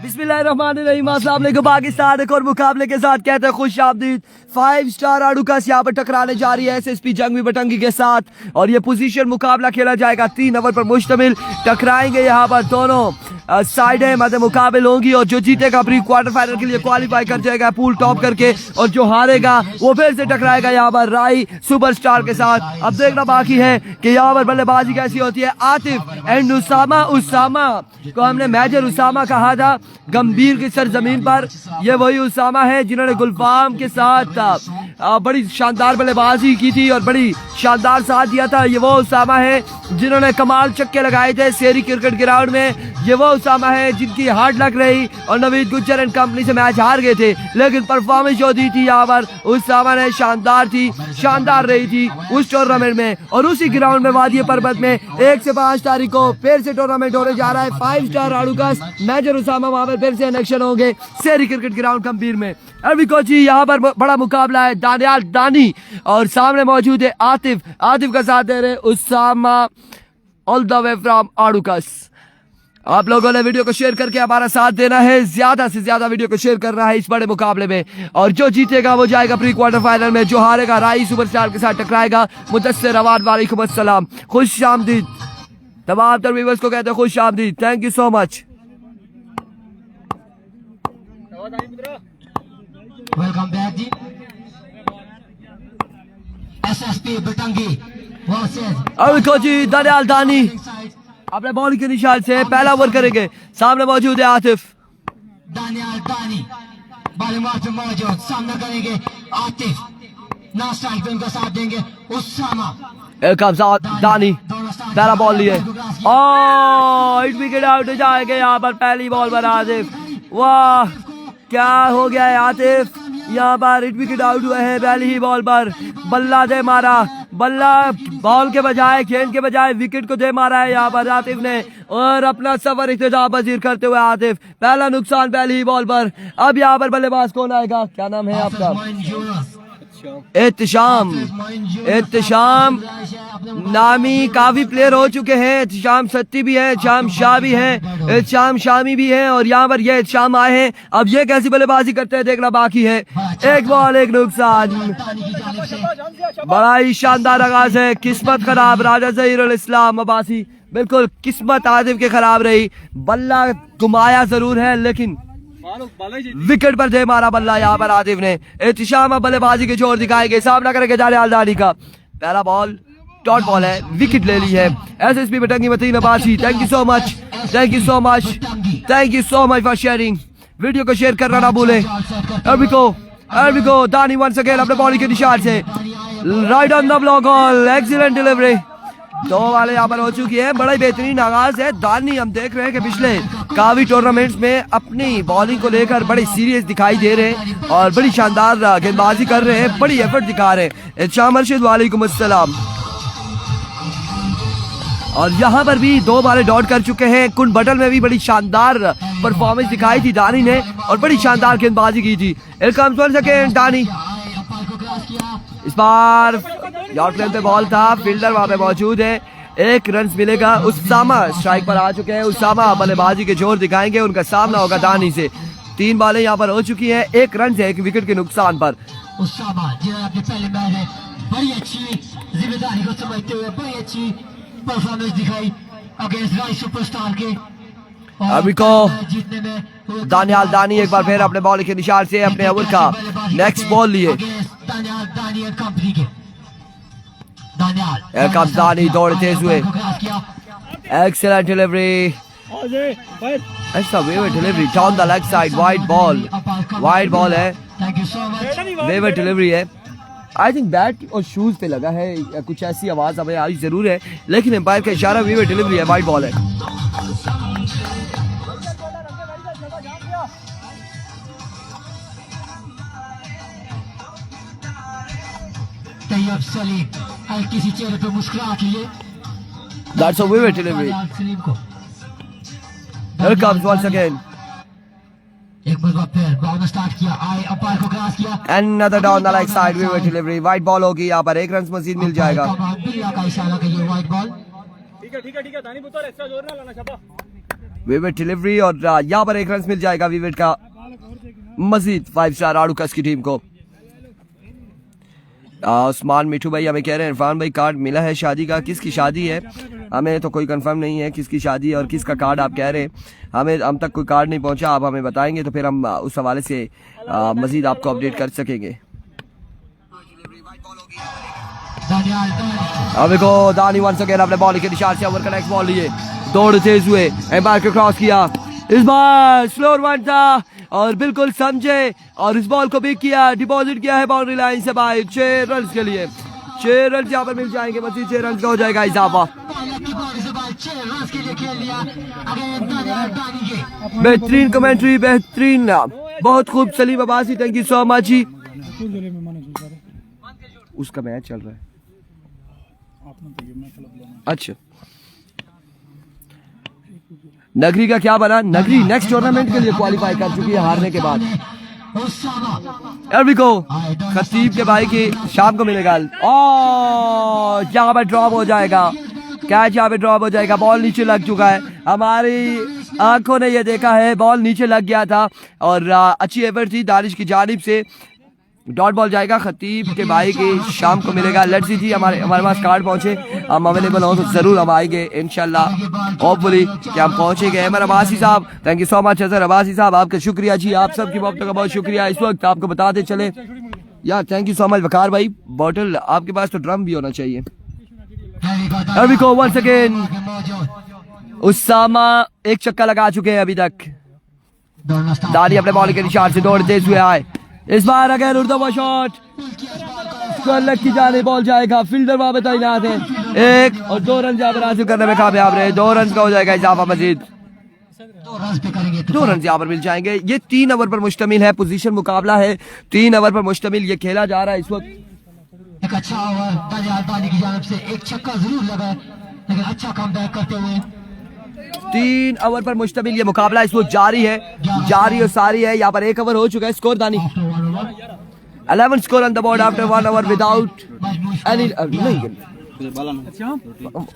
बिस्मिल्लाहिर्रहमानिर्रहीम। अस्सलाम वालेकुम। पाकिस्तान एक और मुकाबले के साथ कहते हैं खुश आमदीद। 5 स्टार आड़ूकस यहाँ पर टकराने जा रही है SSP जंगवी बटंगी के साथ और ये पोजीशन मुकाबला खेला जाएगा 3 ओवर पर मुश्तमिल। टकराएंगे यहाँ पर दोनों साइडें मध्य मुकाबले होंगी और जो जीतेगा प्री क्वार्टर फाइनल के लिए क्वालिफाई कर जाएगा पूल टॉप करके और जो हारेगा वो फिर से टकराएगा यहाँ पर राई सुपरस्टार के साथ। अब देखना बाकी है कि यहाँ पर बल्लेबाजी कैसी होती है। आतिफ एंड उसामा को हमने मेजर उसामा कहा था गंभीर की सरजमीन पर। ये वही उसामा है जिन्होंने गुलफाम के साथ बड़ी शानदार बल्लेबाजी की थी और बड़ी शानदार साथ दिया था। ये वो उसामा है जिन्होंने कमाल छक्के लगाए थे शेरी क्रिकेट ग्राउंड में। ये वो उसामा है जिनकी हार्ड लक रही और नवीद गुज्जर एंड कंपनी से मैच हार गए थे, लेकिन परफॉर्मेंस जो दी थी यहाँ पर उसामा ने शानदार रही थी उस टूर्नामेंट में। और उसी ग्राउंड में वादी पर्वत में 1 से 5 तारीख को फिर से टूर्नामेंट होने जा रहा है। 5 स्टार आड़ूकस मेजर उसामा वहां पर फिर से इलेक्शन होंगे शेरी क्रिकेट ग्राउंड गंभीर में। अभी कोची यहाँ पर बड़ा मुकाबला है दानियाल दानी और सामने मौजूद है आतिफ का साथ दे रहे Usama all the way from आड़ूकस। आप लोगों ने वीडियो को शेयर करके हमारा साथ देना है, ज्यादा से ज्यादा वीडियो को शेयर करना है इस बड़े मुकाबले में और जो जीतेगा वो जाएगा प्री क्वार्टर फाइनल में, जो हारेगा राई सुपरस्टार के साथ टकराएगा। मुदस्सिर अवाद वालेकुम अस्सलाम। खुश आमदीद तमाम तर व्यूअर्स को कहते हैं खुश आमदीद। Thank you so much. Welcome back ji. SSP बटंगी अभी कोची दानियाल दानी अपने बॉल के निशान से पहला ओवर करेंगे। सामने मौजूद है आतिफ दानियाल दानी बल्लेबाज पे मौजूद सामना करेंगे आतिफ ना स्ट्राइक पे उनका साथ देंगे उसामा। दानी पहला बॉल लिए हिट विकेट आउट हो जाएगा यहाँ पर पहली बॉल पर आतिफ। वाह क्या हो गया है आतिफ, यहाँ पर हिट विकेट आउट हुए हैं पहली ही बॉल पर। बल्ला दे मारा, बल्ला बॉल के बजाय गेंद के बजाय विकेट को दे मारा है यहाँ पर आतिफ ने और अपना सफर इख्तिताम पजीर करते हुए आतिफ पहला नुकसान पहली ही बॉल पर। अब यहाँ पर बल्लेबाज कौन आएगा, क्या नाम है आपका? एहतिशाम नामी काफी प्लेयर हो चुके हैं। एहतिशाम सत्ती भी है, एहतिशाम शाह भी है, एहतिशाम शामी भी है और यहाँ पर ये एहतिशाम आए हैं। अब ये कैसी बल्लेबाजी करते हैं देखना बाकी है। 1 बॉल 1 नुकसान, बड़ा ही शानदार आगाज है। किस्मत खराब राजा ज़हीरुल इस्लाम अब्बासी, बिल्कुल किस्मत आतिफ के खराब रही। बल्ला घुमाया जरूर है लेकिन विकेट पर दे मारा बल्ला यहाँ पर आतिफ ने। एहतिशाम बल्लेबाजी के जोर दिखाएंगे, सामना करेंगे दानियाल दानी का। पहला बॉल डॉट बॉल है, विकेट ले ली है SSP Batangi Mateen Abbasi. Thank you so much for sharing. Video को शेयर करना ना भूले। अरबिको दानी वंस अगेन अपने बॉडी के निशान से right on the block all excellent delivery. 2 वाले यहाँ पर हो चुकी है। बड़ा ही बेहतरीन आगाज है। दानी हम देख रहे हैं कि पिछले काफी टूर्नामेंट्स में अपनी बॉलिंग को लेकर बड़े सीरियस दिखाई दे रहे हैं और बड़ी शानदार गेंदबाजी कर रहे हैं, बड़ी एफर्ट दिखा रहे हैं। शाम अर्शिद वालेकुम अस्सलाम। और यहाँ पर भी 2 बारे डॉट कर चुके हैं। कुंड बटल में भी बड़ी शानदार परफॉर्मेंस दिखाई थी दानी ने और बड़ी शानदार गेंदबाजी की थी। दानी इस बार यॉर्क लेंथ पे बॉल था, फील्डर वहां पे मौजूद है। 1 रन मिलेगा। उसामा स्ट्राइक पर आ चुके हैं। उसामा बल्लेबाजी के जोर दिखाएंगे, उनका सामना होगा दानी से। 3 बॉलें यहाँ पर हो चुकी हैं 1 रन से 1 विकेट के नुकसान पर। उसामा जिन्होंने पहले मैच में बड़ी अच्छी जिम्मेदारी को समझते हुए बड़ी अच्छी परफॉर्मेंस दिखाई अगेंस्ट राई सुपरस्टार के। अभी को दानियाल दानी एक बार फिर अपने बॉल के निशान से अपने ओवर का नेक्स्ट बॉल लिए। दानी दौड़ तेज हुए, एक्सीलेंट डिलीवरी, अच्छा वेवर delivery down the leg side, wide ball है, वेवर डिलीवरी है। आई थिंक बैट और शूज पे लगा है, कुछ ऐसी आवाज हमें आई जरूर है, लेकिन एम्पायर का इशारा वेवर डिलीवरी है, वाइड बॉल है। तैयब सलीम किसी चेहरे पे मुस्कुराहट लिए। That's a vivid delivery. Here comes once again. एक बार फिर बॉल स्टार्ट किया, आए अंपायर को क्रॉस किया। Another down the leg side vivid delivery. White ball होगी यहाँ पर, 1 रन मजीद मिल जाएगा। बिल्ला का इशारा का ये वाइट बॉल। ठीक है दानी पुत्र एक्स्ट्रा जोर ना लाना शाबा। विविड डिलीवरी और यहाँ पर 1 रन मिल जाएगा विविड का मजीद 5 स्टार आड़ूकस की टीम को। उस्मान मिठू भाई हमें कह रहे हैं इरफान भाई कार्ड मिला है शादी का, किसकी शादी है हमें तो कोई कंफर्म नहीं है किसकी शादी है और किसका कार्ड आप कह रहे हैं, हमें हम तक कोई कार्ड नहीं पहुंचा, आप हमें बताएंगे तो फिर हम उस हवाले से मजीद आपको अपडेट कर सकेंगे। अब देखो दानी वंस अगेन अपने बॉल के निशान से ओवर का नेक्स्ट बॉल लिए दौड़ते हुए एम्पायर को क्रॉस किया, इस बार स्लोअर वन था और बिल्कुल समझे और इस बॉल को भी किया, डिपॉजिट किया है बाउंड्री लाइन से बाहर 6 रन के लिए। 6 रन यहाँ पर मिल जाएंगे, मजीद 6 रन का हो जाएगा इजाफा। बेहतरीन कमेंट्री, बेहतरीन, बहुत खूब Saleem Abbasi, thank you so much ji. उसका मैच चल रहा है अच्छा। नगरी का क्या बना, नगरी नेक्स्ट टूर्नामेंट के लिए क्वालिफाई कर चुकी है हारने के बाद। खतीब के भाई की शाम को मिलेगा और यहाँ पर ड्रॉप हो जाएगा, कैच यहाँ पे ड्रॉप हो जाएगा, बॉल नीचे लग चुका है, हमारी आंखों ने ये देखा है बॉल नीचे लग गया था और अच्छी एफर्ट थी दानिश की जानिब से। डॉट बॉल जाएगा खतीब के भाई की शाम को मिलेगा। लेट्स सी जी हमारे पास कार्ड पहुंचे, हम अवेलेबल हो तो जरूर हम आएंगे इंशाल्लाह, होपफुली कि हम पहुंचेंगे। अमर अब्बासी साहब thank you so much. Azhar Abbasi साहब आपका शुक्रिया जी, आप सबकी वक्त का बहुत शुक्रिया। इस वक्त आपको बताते चले यार, थैंक यू सो मच। वकार भाई बॉटल आपके पास तो ड्रम भी होना चाहिए। वंस अगेन उसामा एक चक्का लगा चुके हैं अभी तक, दानी अपने बॉल के निशान से दौड़ते हुए आए, इस बार अगर उड़ता हुआ शॉट लग की जाने बॉल जाएगा, फील्डर वहां पर तैनात है, 1 और 2 रन यहाँ पर हासिल करने में कामयाब रहे, 2 रन का हो जाएगा इजाफा, मजीद 2 रन यहाँ पर मिल जाएंगे। ये 3 ओवर पर मुश्तमिल है, पोजीशन मुकाबला है, 3 ओवर पर मुश्तमिल ये खेला जा रहा है इस वक्त। एक अच्छा ओवर दानी की जानिब से, एक छक्का जरूर लगा लेकिन अच्छा कमबैक करते हुए 3 ओवर पर मुश्तमिल ये मुकाबला इस वक्त जारी है, जारी और सारी है। यहाँ पर 1 ओवर हो चुका है, स्कोर दानी 11 score on the board after 1 over without any,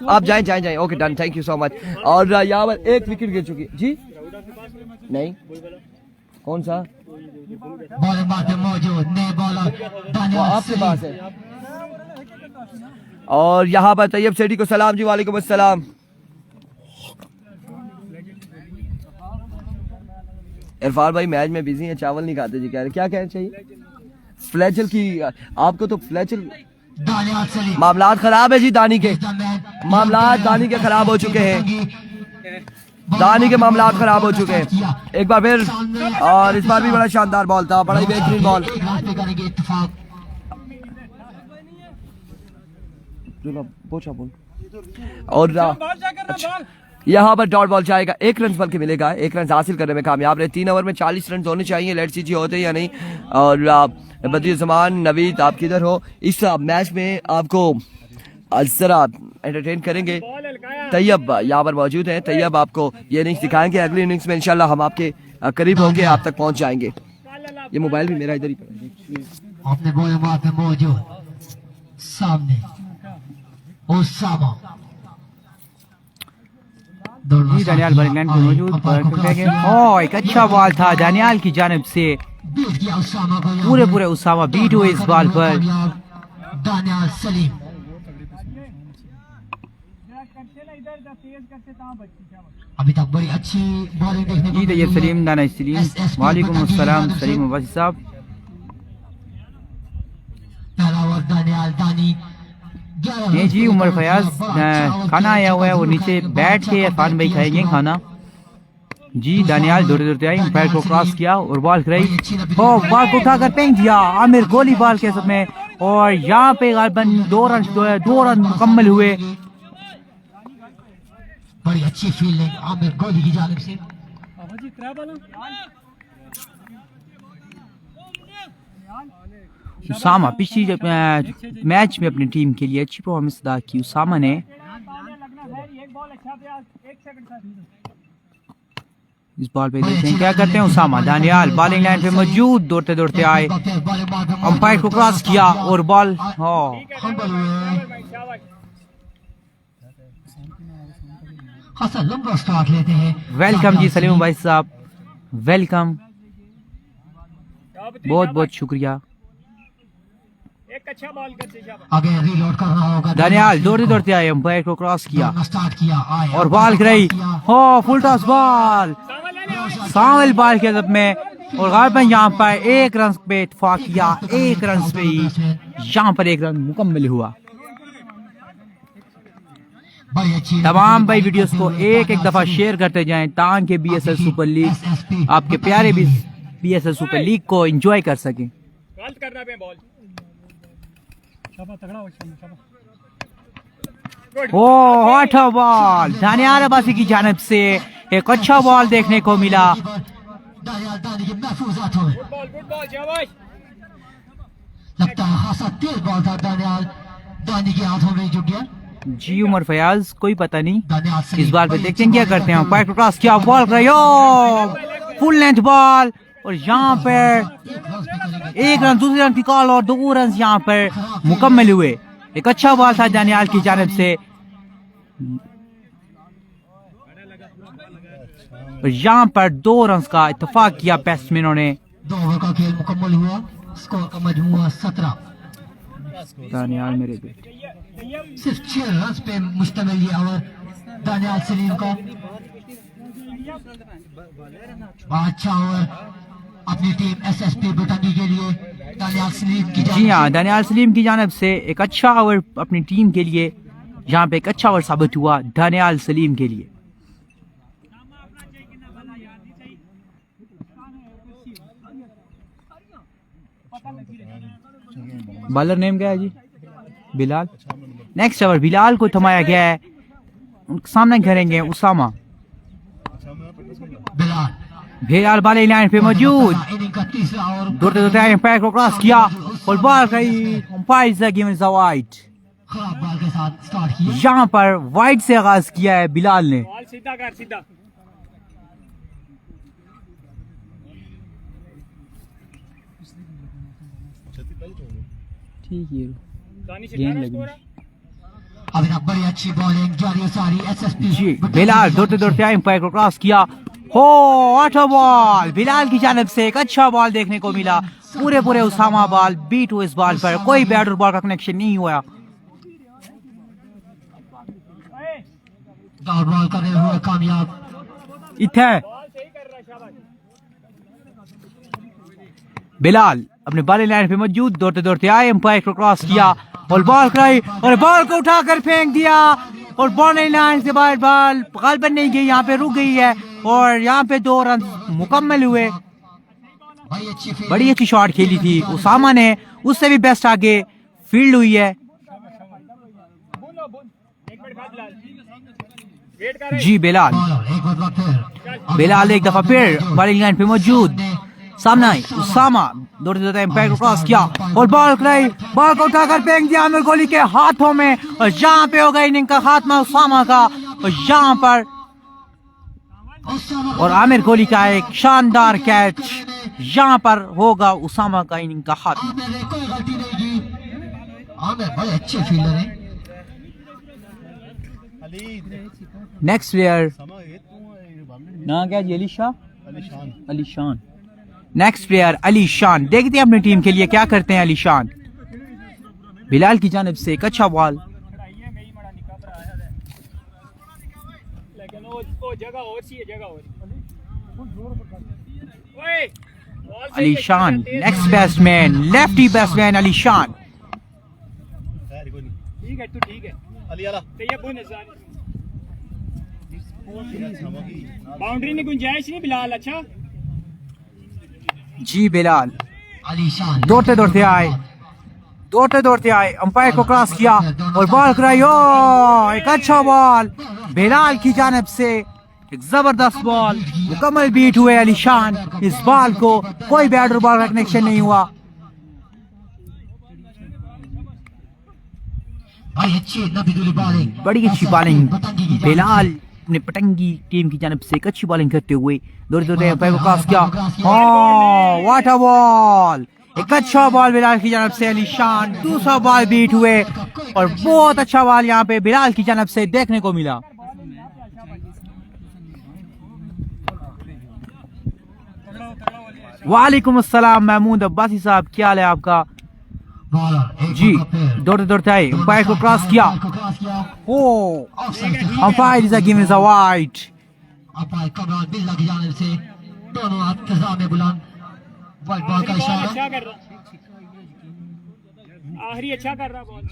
आप जाएं okay done, thank you so much. और यहाँ पर 1 विकेट गिर चुकी है जी, नहीं कौन सा वो आपके पास है। और यहाँ पर तैयब सेठी को सलाम जी, वालेकुम अस्सलाम। इरफान भाई मैच में बिजी है, चावल नहीं खाते जी, कह रहे क्या कहना चाहिए फ्लैचल की, आपको तो फ्लैचल मामलात खराब है जी, दानी के मामलात दानी के खराब हो चुके हैं, दानी के मामलात खराब हो चुके हैं एक बार फिर। और इस बार भी बड़ा शानदार बॉल था, बड़ा ही बेहतरीन बॉल। और अच्छा, यहाँ पर डॉट बॉल जाएगा, 1 रन बल्कि मिलेगा, 1 रन हासिल करने में कामयाब रहे। 3 ओवर में 40 रन होने चाहिए, लेट्स सी जी होते या नहीं। और बदरुज़्ज़मान नवीद आप किधर हो, इस मैच में आपको जरा एंटरटेन करेंगे। तैयब यहाँ पर मौजूद है, तैयब आपको ये इनिंग्स दिखाएंगे, अगली इनिंग्स में इंशाल्लाह हम आपके करीब होंगे, आप तक पहुंच जाएंगे। ये मोबाइल भी मेरा इधर ही अपने पे मौजूद सामने उसामा जी, दानियाल बॉलिंग पे मौजूद, एक अच्छा बॉल था दानियाल की जानिब से, पूरे उसामा बीट हुए इस बॉल पर। दानियाल सलीम अभी तक बड़ी अच्छी बॉलिंग देखने को जी, तैयब सलीम, दाना सलीम, वालेकुम अस्सलाम सलीम अब्बासी साहब। पहला ओवर दानियाल दानी ये जी उमर फयाज खाना आया हुआ है, वो नीचे बैठ के इरफान भाई खाएंगे खाना जी। दानियाल दौड़ते आए, पैर को क्रॉस किया और बॉल कराई, बॉल को उठाकर फेंक दिया आमिर गोली बॉल के समय, और यहाँ पे गालबन 2 रन मुकम्मल हुए। बड़ी अच्छी फील्डिंग आमिर गोली की जानिब से। उसामा पिछली मैच में अपनी टीम के लिए अच्छी परफॉर्मेंस अदा की उसामा ने। इस बॉल पे देखते हैं क्या करते हैं उसामा। दानियाल बॉलिंग लाइन पे मौजूद, दौड़ते आए, अंपायर को क्रॉस किया और बॉल खासा लंबा स्टार्ट लेते हैं। वेलकम जी सलीम भाई साहब, वेलकम, बहुत बहुत शुक्रिया। आगे रीलोड कर रहा होगा दानियाल दौड़ते दौड़ते आए, अंपायर को क्रॉस किया स्टार्ट किया आए और बॉल कराई। हो फुल टॉस बॉल, सावल बॉल के जब में और गालिबन यहाँ पर एक रन पे इत्तेफाक किया, एक रन पे ही यहाँ पर एक रन मुकम्मल हुआ। बड़ी अच्छी तमाम भाई वीडियोस को एक एक दफा शेयर करते जाएं ताकि बीएसएल सुपर लीग आपके प्यारे भी बीएसएल सुपर लीग को एंजॉय कर सकें। ओ हॉट बॉल, दानियाल अब्बासी की जानिब से एक अच्छा बॉल देखने को मिला। दानियाल दानी के महफूज हाथों में लगता है खासा तेज बॉल था। दानियाल दानी के हाथों में जुट गया। जी उमर फयाज, कोई पता नहीं दानियाल सलीम इस बार पे देखते हैं क्या करते हैं। पैर क्रॉस किया, बॉल कराई, फुल लेंथ बॉल और यहाँ पर एक रन, दूसरे रन की कॉल और 2 रन यहाँ पर मुकम्मल हुए। एक अच्छा बॉल था दानियाल की जानिब से और यहाँ पर 2 रन का इत्तेफाक किया बैट्समैनों ने। 2 ओवर का खेल मुकम्मल हुआ। स्कोर का मजमूआ 17। दानियाल मेरे बेटे, सिर्फ 6 रन पे मुश्तमिल ये ओवर दानियाल सलीम का। अच्छा ओवर अपनी टीम एसएसपी बटंगी के लिए दानियाल सलीम की जी हाँ, दानियाल सलीम की जानिब से एक अच्छा ओवर अपनी टीम के लिए, यहाँ पे एक अच्छा ओवर साबित हुआ दानियाल सलीम के लिए। बॉलर नेम क्या है जी? बिलाल। नेक्स्ट ओवर बिलाल को थमाया गया है, सामना करेंगे उसामा। बिलाल बाले लाइन पे मौजूद, इनिंग का तीसरा ओवर दौड़ते दौड़ते आए, पैर को क्रॉस किया और बॉल गई। Umpire given the wide. खराब बॉल के साथ स्टार्ट किया। यहाँ पर वाइड से आगाज किया है बिलाल ने। सीधा कर सीधा। ठीक है, गेंद लगी। अभी तक बड़ी अच्छी बॉलिंग जारी सारी एसएसपी जी बिलाल दौड़ते दौड़ते आए, पैर को क्रॉस किया। हो अच्छा बॉल, बिलाल की जानिब से एक अच्छा बॉल देखने को मिला। पूरे पूरे उसामा बॉल बीट हुए, इस बॉल पर कोई बैट और बॉल का कनेक्शन नहीं हुआ। डॉट बॉल करने हुए कामयाब। इथे बिलाल अपने बॉलिंग लाइन पे मौजूद, दौड़ते दौड़ते आए, एम्पायर को क्रॉस किया और बॉल कराई और बॉल को उठाकर फेंक दिया और बॉलिंग लाइन से बाहर बॉल गालिबन नहीं गई, यहाँ पे रुक गई है और यहाँ पे 2 रन मुकम्मल हुए। बड़ी अच्छी शॉट खेली थी उसामा ने, उससे भी बेस्ट आगे फील्ड हुई है। जी बिलाल, बिलाल एक दफा फिर बॉलिंग लाइन पे मौजूद, सामने आई उसामा, दौड़ते दौड़ते एम्पायर को क्रॉस किया और बॉल कराई, बॉल को उठाकर फेंक दिया आमिर कोहली के हाथों में और यहाँ पे हो गई इनिंग का खात्मा उसामा का। और यहाँ पर और आमिर कोहली का एक शानदार कैच, यहाँ पर होगा उसामा का इनिंग का खात्मा। कोई गलती नहीं की। आमिर बड़े अच्छे फील्डर हैं। नेक्स्ट प्लेयर ना क्या जी? अली शाह, अली शान। नेक्स्ट प्लेयर अली शान, देखते हैं अपनी टीम के लिए क्या करते हैं अली शान। बिलाल की जानिब से एक अच्छा बॉल, अली शान next batsman, lefty batsman Ali शान। ठीक है तू ठीक है तो ये बाउंड्री में गुंजाइश नहीं बिलाल। अच्छा जी बिलाल अली शान दौड़ते दौड़ते आए, दौड़ते दौड़ते आए, अंपायर को क्रॉस किया और बॉल कराई। ओ एक अच्छा बॉल बिलाल की जानिब से, एक जबरदस्त बॉल, मुकम्मल बीट हुए अली शान। इस बॉल को कोई बैट और बॉल का कनेक्शन नहीं हुआ। बड़ी अच्छी बॉलिंग बिलाल अपने पटंगी टीम की जानिब से एक अच्छी बॉलिंग करते हुए दौड़ते दौड़ते अंपायर को क्रॉस किया। हाँ व्हाट अ बॉल, एक अच्छा बॉल बिलाल की जानिब से अली शान, दूसरा बॉल बीट हुए और बहुत अच्छा बॉल यहाँ पे बिलाल की जानिब से देखने को मिला। वालेकुम अस्सलाम महमूद अब्बासी साहब, क्या हाल है आपका? जी दौड़ते दौड़ते आए, अंपायर को क्रॉस किया। Oh umpire is giving a wide. Umpire Kamran Billa की जानिब से दोनों हाथ फिजा में बुलंद, वाइड बॉल का इशारा। अच्छा कर रहा, आखिरी अच्छा कर रहा बॉल।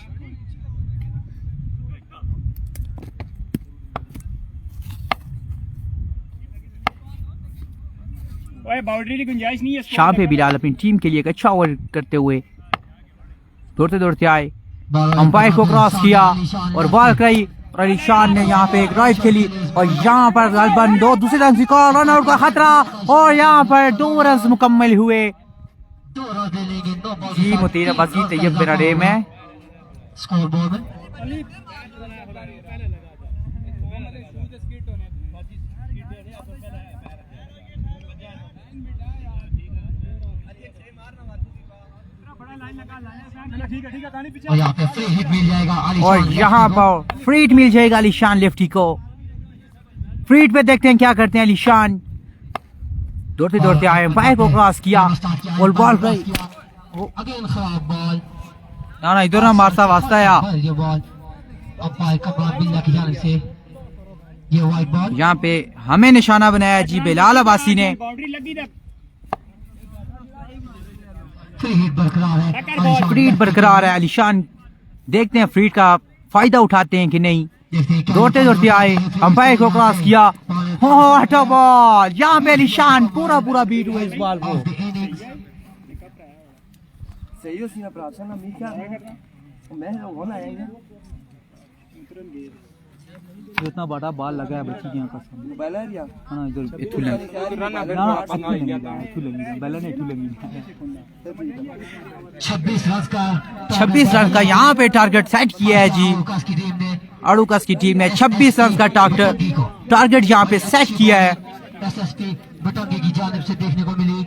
ओए बाउंड्री की गुंजाइश नहीं है। शाम पे बिलाल अपनी टीम के लिए एक अच्छा ओवर करते हुए दौड़ते दौड़ते आए, अंपायर को क्रॉस किया और बॉल कराई और अली शान ने यहाँ पे एक राइट खेली और यहाँ पर गालबन दो दूसरे रन रिकॉर्ड, रन आउट का खतरा और यहाँ पर 2 रन मुकम्मल हुए। जी मुतीर अब्बासी तैयब मेरा नेम है। स्कोर बोर्ड में और यहाँ पे फ्री हिट मिल जाएगा और यहाँ पर फ्री हिट मिल जाएगा अलीशान लेफ्टी को। फ्री हिट पे देखते हैं क्या करते हैं अलीशान। दौड़ते दौड़ते आए, अंपायर को क्रॉस किया और बॉल गई। अगेन खराब बॉल, ना इधर ना मारता वास्ता या ये बॉल अंपायर कमरान बिल्ला की जानिब से ये वाइड बॉल। यहाँ पे हमें निशाना बनाया जी बिलाल अब्बासी ने। बाउंड्री लगी तक फ्री हिट बरकरार है, फ्री हिट बरकरार है। अलीशान देखते हैं फ्री हिट का फायदा उठाते हैं कि नहीं। दौड़ते दौड़ते आए, अंपायर को क्रॉस किया। हो हटो बॉल, यहाँ पे अलीशान पूरा पूरा बीट हुआ इस बॉल को। सही हो सीना प्रार्थना ना मी क्या मैं होना है इतना बड़ा बॉल लगा है बच्ची की आंखों में। बैलर या हां इधर इथु लगी ना इथु लगी बैलर ने इथु लगी। 26 रन का यहाँ पे टारगेट सेट किया है जी अड़ूकस की टीम ने। 26 रन का टारगेट यहाँ पे सेट किया है। एसएसपी बटंगी की जानिब से देखने को मिली।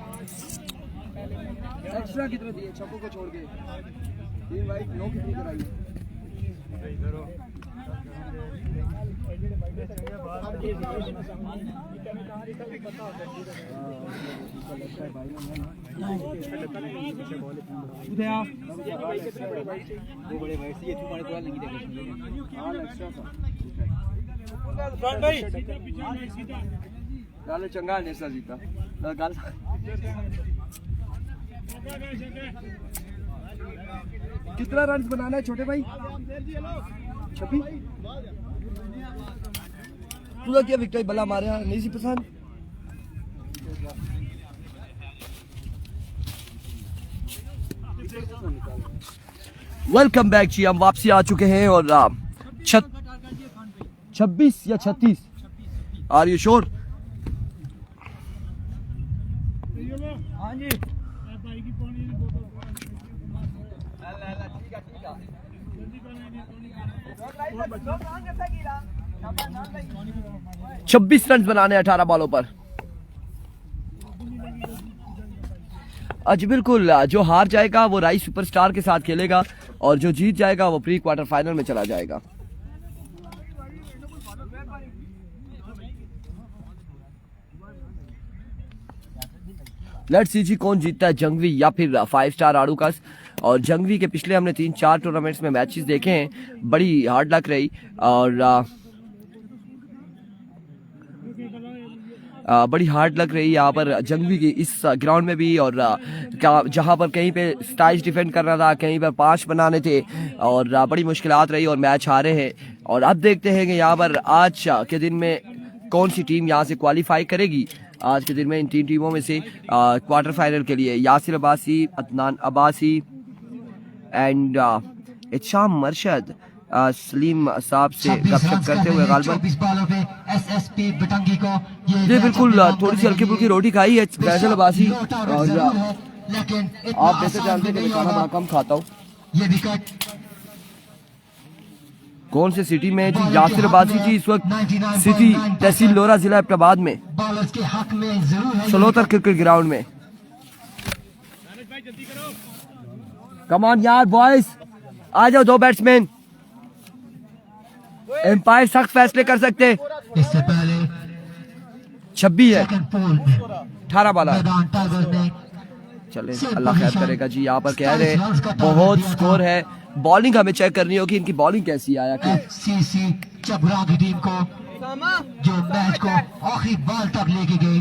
एक्स्ट्रा कितने दिए छक्कों को छोड़ के 3 वाइड 9 कितनी कराई? चंगा ने सर जीता गाल कितना रन बनाना है छोटे भाई? 26 पूरा क्या विकेट बला मारे नहीं सी पसंद। वेलकम बैक जी, हम वापसी आ चुके हैं और 26 या 36 आर यू श्योर? हाँ जी 26 रन बनाने 18 बॉलों पर। आज बिल्कुल जो हार जाएगा वो राइस सुपरस्टार के साथ खेलेगा और जो जीत जाएगा वो प्री क्वार्टर फाइनल में चला जाएगा। लेट्स सी जी कौन जीतता है, जंगवी या फिर 5 स्टार आड़ूकस। और जंगवी के पिछले हमने 3-4 टूर्नामेंट्स में मैचेस देखे हैं, बड़ी हार्ड लक रही और बड़ी हार्ड लग रही है यहाँ पर जंगवी की इस ग्राउंड में भी। और जहाँ पर कहीं पे स्टाइल्स डिफेंड करना था, कहीं पर 5 बनाने थे और बड़ी मुश्किलात रही और मैच हारे हैं। और अब देखते हैं कि यहाँ पर आज के दिन में कौन सी टीम यहाँ से क्वालिफाई करेगी। आज के दिन में इन 3 टीमों में से क्वार्टर फाइनल के लिए यासिर अब्बासी, अदनान अब्बासी एंड इत्शाम मरशद सलीम साहब से गपशप करते हुए गालबन ये बिल्कुल थोड़ी सी हल्की फुल्की रोटी खाई है फैसल अब्बासी। और आप वैसे जानते हैं कि मैं खाना बड़ा कम खाता हूँ। कौन से सिटी में जी? यासिर अब्बासी जी इस वक्त सिटी तहसील लोरा जिला एबटाबाद में सलोतर क्रिकेट ग्राउंड में। कम ऑन यार बॉयज, आ जाओ 2 बैट्समैन। एम्पायर सख्त फैसले कर सकते। इससे पहले 26 है, 18 बाला है। मैदान टाइगर्स ने चले अल्लाह खैर करेगा जी। यहाँ पर कह रहे बहुत स्कोर है। बॉलिंग हमें चेक करनी होगी, इनकी बॉलिंग कैसी आया कि FCC चबरा की टीम को जो मैच को आखिरी बॉल तक लेके गई।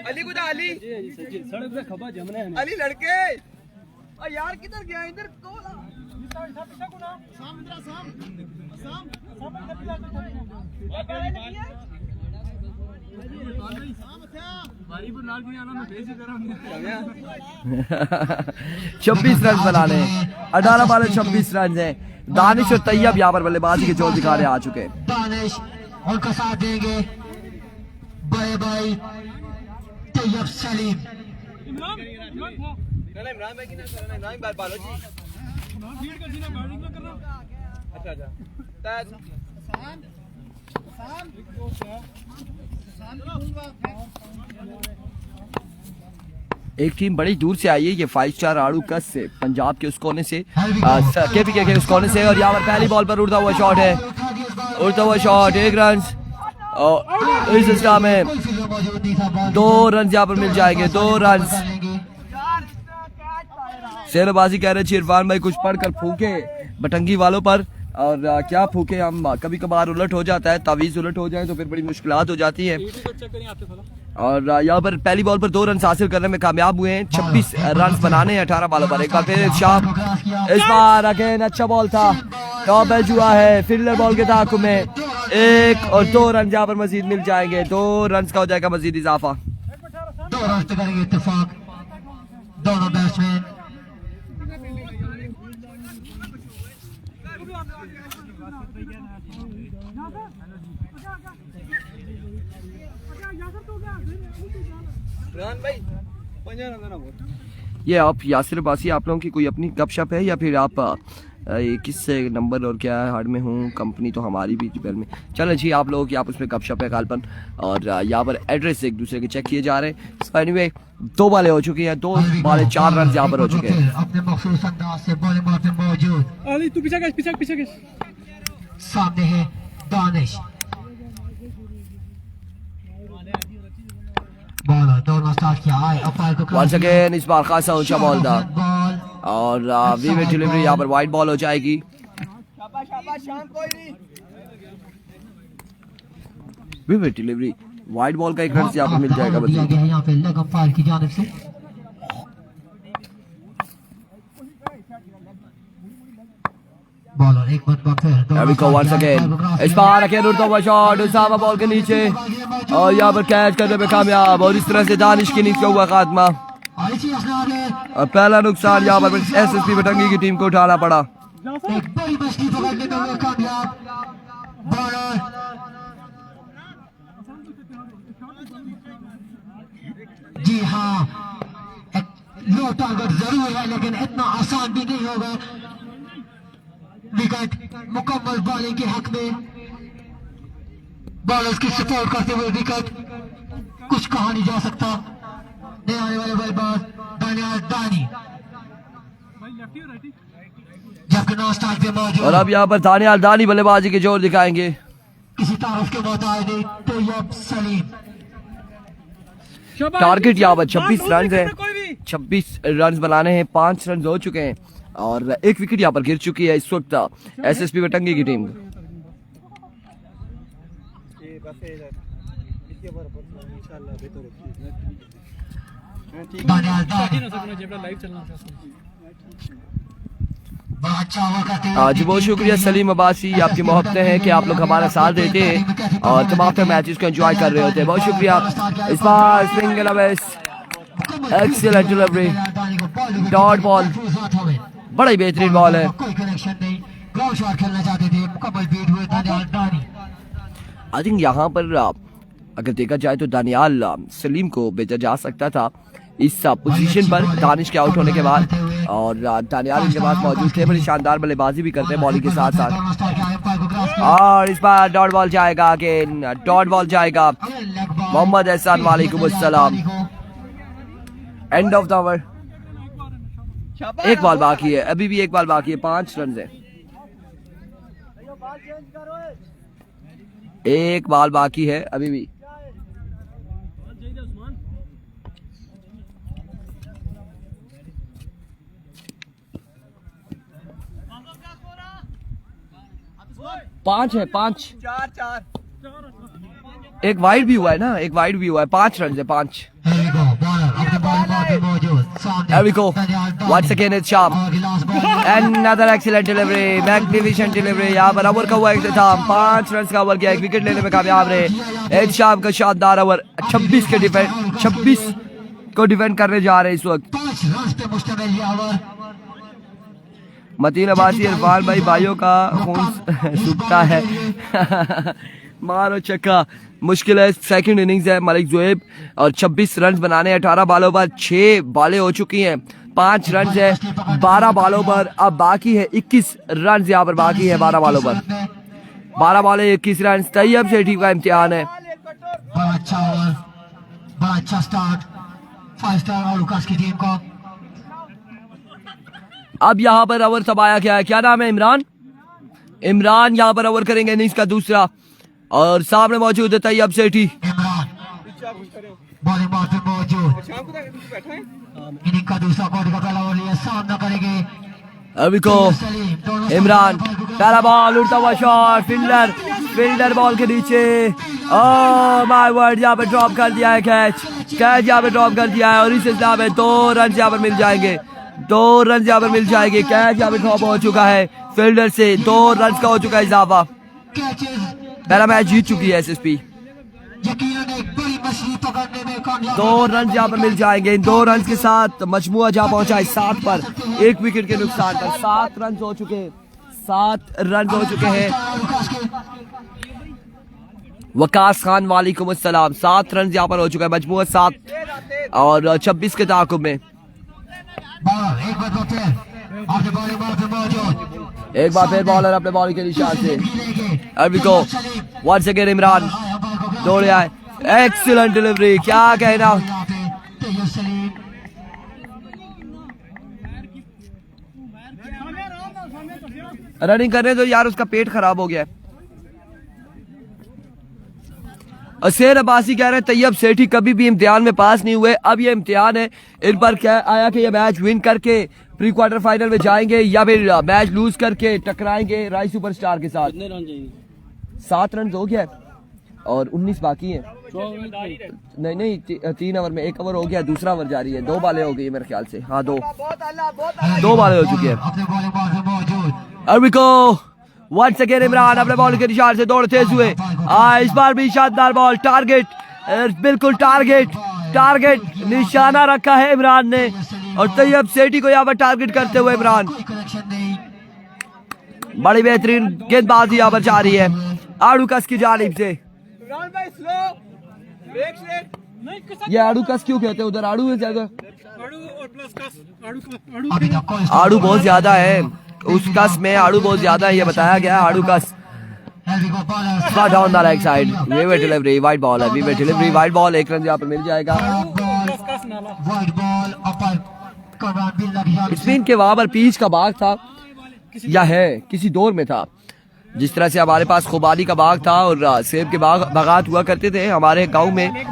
अली गुदा अली अली लड़के यार किधर गया इधर छब्बीस रन बनाने 18 बाल 26 रन है। दानिश और तैयब यहाँ पर बल्लेबाजी के जोर दिखाने आ चुके हैं। दानिश उनका साथ देंगे बड़े भाई तैयब सलीम। एक टीम बड़ी दूर से आई है, ये 5 स्टार आड़ू कस से, पंजाब के उस कोने से, केपीके के उस कोने से। और यहाँ पर पहली बॉल पर उड़ता हुआ शॉट है, उड़ता हुआ शॉट 1 रन। और इस स्टार में 2 रन यहाँ पर मिल जाएंगे, 2 रन। शेरबाजी कह रहे इरफान भाई कुछ पढ़कर फूके बटंगी वालों पर। और क्या फूके हम, कभी कभार उलट हो जाता है, तावीज उलट हो जाए तो फिर बड़ी मुश्किलात हो जाती है। और यहाँ पर पहली बॉल पर 2 रन हासिल करने में कामयाब हुए हैं। 26 रन बनाने हैं 18 बॉलों पर। एक बार फिर शाम, इस बार अगेन अच्छा बॉल था, टॉप एज हुआ है, फील्डर बॉल के ताक़ुब में 1 और 2 रन यहाँ पर मजीद मिल जाएंगे। 2 रन का हो जाएगा मजीद इजाफा। 2 रन करेंगे इत्तेफाक दोनों बैट्समैन। ये आप यासिर अब्बासी, आप लोगों की कोई अपनी गपशप है या फिर आप किस नंबर और क्या हार्ड में हूँ, कंपनी तो हमारी भी जुबैल में। चलो जी, आप लोगों की आप उसमें गपशप है गालपन। और यहाँ पर एड्रेस एक दूसरे के चेक किए जा रहे हैं। एनीवे 2 बालें हो चुकी हैं, 2 बालें 4 रन यहाँ पर हो चुके हैं। अपने मखसूस अंदाज से बॉलिंग मारते मौजूद अली तू पीछे पीछे सामने है दानिश। बॉलर दौड़ना स्टार्ट किया है, अंपायर को वंस अगेन इस बार खासा ऊंचा बॉल था बॉल और विविड डिलीवरी यहाँ पर वाइड बॉल हो जाएगी। विविड डिलीवरी वाइड बॉल का 1 रन यहाँ पर मिल जाएगा। दिया गया है यहाँ पे लेग अंपायर की जानिब से। बॉलर एक मरतबा फिर अभी को वंस अगेन इस बार अगेन उड़ता हुआ शॉट उसामा बॉल के नीचे और यहाँ पर कैच करने में कामयाब। और इस तरह से दानिश के नीचे हुआ खात्मा और पहला नुकसान यहाँ पर एसएसपी बटंगी की टीम को उठाना पड़ा। एक बड़ी मछली पकड़ने में हुए कामयाब बॉलर। जी हाँ, लो टारगेट जरूर है लेकिन इतना आसान भी नहीं होगा। विकेट मुकम्मल बॉलिंग के हक में, बॉलर्स की सपोर्ट करते हुए विकेट। कुछ कहा नहीं जा सकता। नए आने वाले बल्लेबाज दानियाल दानी, जबकि नौ स्टार पे मौजूद। और अब यहाँ पर दानियाल दानी बल्लेबाजी के जोर दिखाएंगे। किसी तारुफ के मोहताज नहीं, तैयब सलीम। टारगेट यहाँ पर 26 रन है, 26 रन बनाने हैं, 5 रन हो चुके हैं और 1 विकेट यहाँ पर गिर चुकी है इस वक्त एसएसपी बटंगी की टीम। आज बहुत शुक्रिया सलीम अब्बासी, आपकी मोहब्बतें हैं कि आप लोग हमारा साथ देते हैं और तमाम मैचेस को एंजॉय कर रहे होते हैं। बहुत शुक्रिया। इस बार swing excellent delivery, dot ball, बड़ा ही बेहतरीन बॉल है। कोई कनेक्शन नहीं, ग्राउंड शॉट खेलना चाहते थे, मुकम्मल बीट हुए दानियाल दानी। आई थिंक यहाँ पर अगर देखा जाए तो दानियाल सलीम को भेजा जा सकता था इस पोजीशन पर दानिश के आउट होने के बाद। और दानियाल इनके पास मौजूद थे, बड़ी शानदार बल्लेबाजी भी करते हैं बॉलिंग के साथ साथ। और इस बार डॉट बॉल जाएगा, अगेन डॉट बॉल जाएगा। मोहम्मद एहसान वालेकुम अस्सलाम। End of the over. एक बॉल बाकी है, अभी भी एक बॉल बाकी है, 5 रन है। एक बॉल बाकी है अभी भी। पांच है, 5 एक वाइड भी हुआ है ना, एक वाइड भी हुआ है। 5 रन है, 5। Here we go. Once again it's Sham. Another excellent delivery, magnificent delivery. यहाँ पर ओवर का हुआ इख्तिताम। 5 रन का ओवर किया, एक विकेट लेने में कामयाब रहे। एड शाम का शानदार ओवर। 26 को डिफेंड करने जा रहे हैं इस वक्त। 5 रन पे मुश्तमिल ये ओवर। मतीन अब्बासी इरफान भाई भाइयों का खून सूखता है। मारो चक्का। मुश्किल है, सेकंड इनिंग्स है मलिक जोएब और 26 रन बनाने। 18 बॉलों पर 6 बॉलें हो चुकी हैं, 5 रन है 12 बॉलों पर। अब बाकी है 21 रन यहाँ पर बाकी है 12 बॉलों पर। 12 बॉलें 21 रन। तैयब सेठी का इम्तिहान है। बड़ा अच्छा ओवर, बड़ा अच्छा स्टार्ट 5 स्टार और लुकास की टीम का। अब यहाँ पर ओवर समाया गया है, क्या नाम है? इमरान यहाँ पर ओवर करेंगे इनिंग्स का दूसरा। और सामने मौजूद है तैयब सेठी। इमरान बॉलिंग बॉल पे मौजूद। इनिंग का दूसरा क्वार्टर का पहला ओवर लिया, सामना करेंगे अभी को इमरान। पहला बॉल, उड़ता हुआ शॉट, फील्डर बॉल के नीचे। ओह माय वर्ड, यहाँ पे ड्रॉप कर दिया है कैच यहाँ पे ड्रॉप कर दिया है। और इस सिलसिला में 2 रन यहाँ पर मिल जाएंगे, 2 रन यहाँ पर मिल जाएंगे। कैच यहाँ पे ड्रॉप हो चुका है फील्डर से। 2 रन का हो चुका है इजाफा। कैचेस। पहला मैच जीत चुकी है एसएसपी। यकीनन एक बड़ी मछली पकड़ने में कामयाब। 2 रन यहाँ पर मिल जाएंगे। इन 2 रन के साथ मजमुआ जहाँ पहुंचा है 7 पर, 1 विकेट के नुकसान पर। 7 रन हो चुके हैं। वकास खान वालेकुम अस्सलाम। 7 रन यहाँ पर हो चुका है, मजमुआ 7 और 26 के ताकुब में। एक बार फिर बॉलर अपने बॉल के निशान से। अभी को वंस अगेन इमरान दौड़े आए। एक्सीलेंट डिलीवरी, क्या कहना। रनिंग करने तो यार, उसका पेट खराब हो गया है। असेर अब्बासी कह रहे हैं तैयब सेठी कभी भी इम्तिहान में पास नहीं हुए, अब ये इम्तिहान है इन पर। क्या आया कि ये मैच विन करके प्री क्वार्टर फाइनल में जाएंगे या फिर मैच लूज करके टकराएंगे राय सुपरस्टार के साथ। 7 रन हो गया और 19 बाकी हैं। नहीं 3 ओवर में 1 ओवर हो गया, दूसरा ओवर जारी है। 2 बॉलें हो गई मेरे ख्याल से। हाँ 2 बॉलें हो चुकी है। अभी को वंस अगेन इमरान अपने बॉल के निशान से दौड़ते हुए। इस बार भी शानदार बॉल, टारगेट, बिल्कुल टारगेट निशाना रखा है इमरान ने। और तैयब सेठी को यहाँ पर टारगेट करते हुए इमरान। बड़ी बेहतरीन गेंदबाजी यहाँ पर जारी है आड़ूकस की जानिब से। ये आड़ूकस क्यों कहते हैं? उधर आड़ू है ज्यादा, आड़ू बहुत ज्यादा है उस कस में, आड़ू बहुत ज्यादा है ये बताया गया। आड़ू कस डाउन द राइट साइड। वीवे डिलीवरी वाइड बॉल है, वीवे डिलीवरी वाइड बॉल। 1 रन यहाँ पर मिल जाएगा। स्पिन के वहां पर पीच का बाग था या है, किसी दौर में था। जिस तरह से हमारे पास खुबानी का बाग था और सेब के बागात हुआ करते थे हमारे गांव में।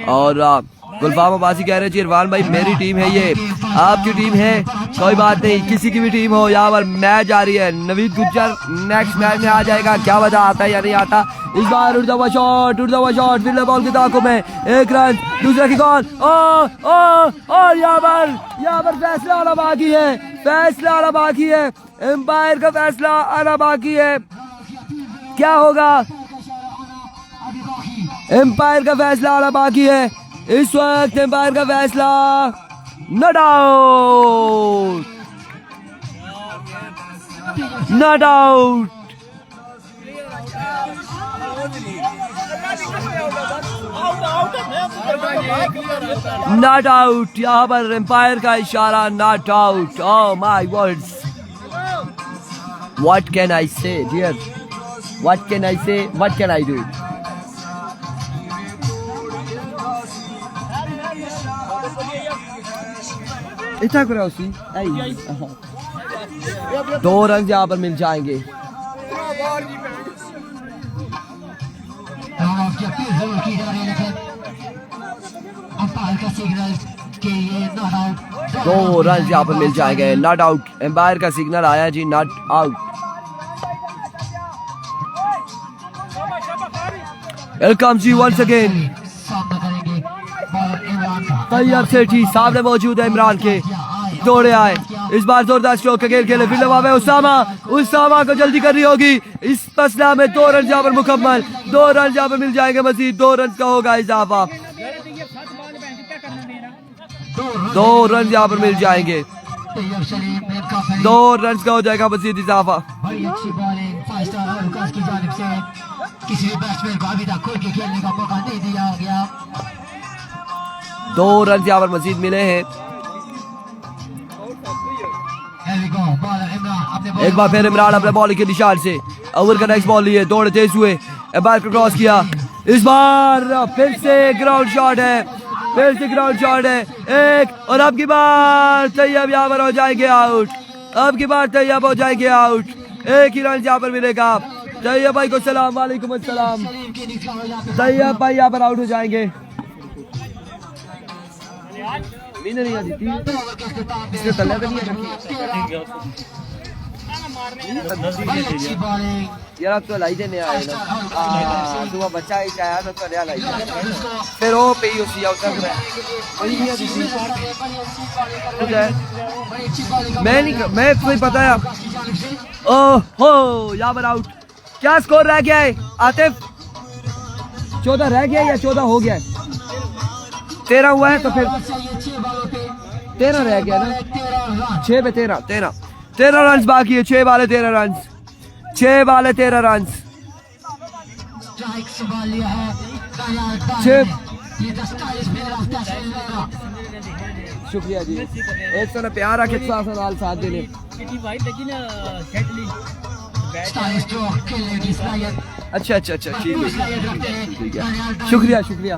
और गुलफाम अब्बासी कह रहे थे इरफान भाई मेरी टीम है ये, आपकी टीम है, कोई बात नहीं, किसी की भी टीम हो। यहाँ पर मैच जारी है। नवीद गुज्जर नेक्स्ट मैच में आ जाएगा, क्या पता आता है या नहीं आता। इस बार उड़ता हुआ शॉट, फील्डर बॉल के ताकों में 1 रन, दूसरा की कॉल। और यहाँ पर फैसला आना बाकी है, एम्पायर का फैसला आना बाकी है। क्या होगा? एम्पायर का फैसला आना बाकी है इस वक्त। एम्पायर का फैसला नॉट आउट। Not out. यहाँ पर एम्पायर का इशारा not out. Oh my words, what can I से डियर, व्हाट कैन आई से, व्हाट कैन आई डू। इतना करा उसी 2 रन यहाँ पर मिल जाएंगे। की अपील जरूर की जा रही है, लेकिन अंपायर का सिग्नल कि ये नॉट आउट। 2 रन यहाँ पर मिल जाएंगे, नॉट आउट। एम्पायर का सिग्नल आया ji, not out. Welcome ji once again. सामना करेंगे बॉलर इमरान का। तैयब सेठी सामने मौजूद है इमरान के, दौड़े आए इस बार जोरदार स्ट्रोक के खेले फिर में उसामा को जल्दी करनी होगी इस मसला में। 2 रन यहाँ पर मुकम्मल, 2 रन यहाँ पर मिल जाएंगे मजीद, 2 रन का होगा इजाफा। 2 रन यहाँ पर मिल जाएंगे, 2 रन का हो जाएगा मजीद इजाफा। बड़ी अच्छी बॉलिंग 5 स्टार हल्कास की जानिब से। किसी भी बैट्समैन को अभी तक खुल के खेलने का मौका नहीं दिया गया। 2 रन यहाँ पर मजीद मिले हैं। एक बार फिर इमरान अपने बॉलिंग के निशान से ओवर का नेक्स्ट बॉल लिए, दौड़ तेज हुए, एम्पायर को क्रॉस किया। इस बार फिर से ग्राउंड शॉट है, फिर से ग्राउंड शॉट है एक, और अब की बार तैयब यहाँ पर हो जाएंगे आउट। अब की बार तैयब हो जाएंगे आउट। एक ही रन यहाँ पर मिलेगा। तैयब भाई को सलाम, वालेकुम अस्सलाम। तैयब भाई यहाँ पर आउट हो जाएंगे। नहीं आती थी इसने तल्ला तो नहीं यार, अब तो लाई देने आए ना। तू बच्चा ही चाहे तो नया लाई फिर वो पे ही उसी तक मैं कोई पता है। ओहो यहाँ पर आउट। क्या स्कोर रह गया है आतिफ? 14 रह गया या 14 हो गया है? 13 हुआ है तो फिर 13 रह गया ना। 6 पे 13 रन बाकी है। 6 बाले 13 रन, 6 बाले 13 रन। शुक्रिया जी, एक सौ प्यार रखे साथ देने। अच्छा ठीक है, शुक्रिया।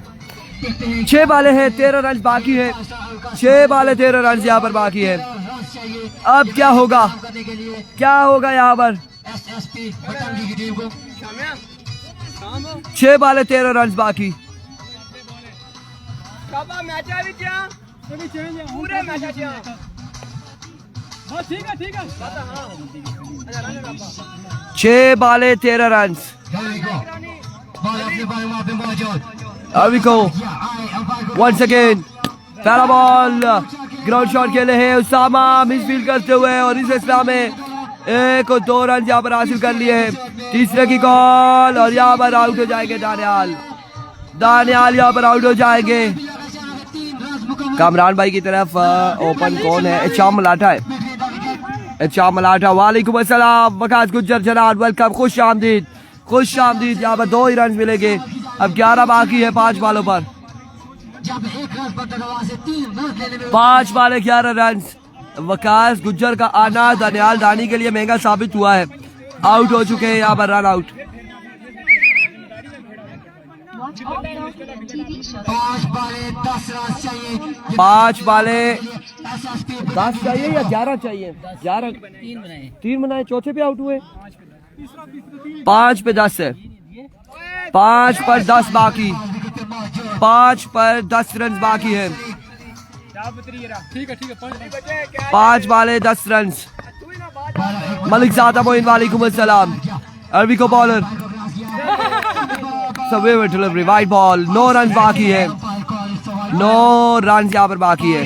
6 बाले हैं, 13 रन बाकी है। 6 बाले 13 रन यहाँ पर बाकी है। अब क्या होगा यहाँ पर? 6 बाले 13 रन बाकी। ठीक है 6 बाले 13 रन। अभी को वंस अगेन पहला बॉल ग्राउंड शॉट खेले हैं उसामा मिसफील्ड करते हुए, और इस इस्लाम में 1 और 2 रन यहाँ पर हासिल कर लिए हैं। तीसरे की कॉल और यहाँ पर आउट हो जाएंगे दानियाल यहाँ पर आउट हो जाएंगे। कामरान भाई की तरफ ओपन कौन है? इचाम मलाठा। वालेकुम अस्सलाम। वकास गुज्जर जनाब वेलकम, खुश आमदीद। यहाँ पर 2 ही रन मिलेंगे। अब 11 बाकी है 5 बालों पर। 5 बाले 11 रन। वकास गुज्जर का आना दानियाल दानी के लिए महंगा साबित हुआ है। आउट हो चुके हैं यहाँ पर, रन आउट। 5 बाले 10 चाहिए या 11 चाहिए? 11 3 बनाए, चौथे पे आउट हुए। 5 पे 10 है, 5 पर 10 बाकी। 5 पर 10 रन बाकी है। 5 बाले 10 रन। मलिक ज़ादा मोइन वालेकुम अस्सलाम। अरबी को bowler Subway delivery wide ball. 9 run बाकी है, 9 रन यहाँ पर बाकी है।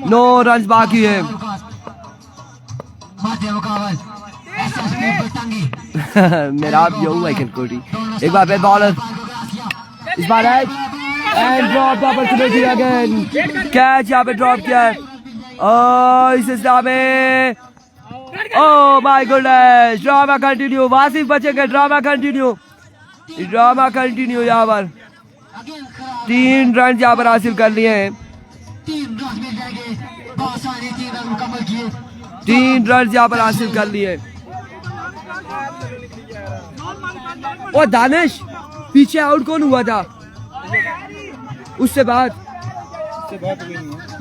9 रन बाकी है। मेरा आप यो आई कोटी। एक बार फिर बॉलर, इस बार and drop opportunity again. Catch यहाँ पे ड्रॉप किया है। इस हिस्सा में oh my goodness, drama continue. Wasif बचेंगे, ड्रामा कंटिन्यू यहाँ पर। 3 रन यहाँ पर हासिल कर लिए हैं। 3 रन यहाँ पर हासिल कर लिए। और दानिश पीछे आउट कौन हुआ था उससे बाद?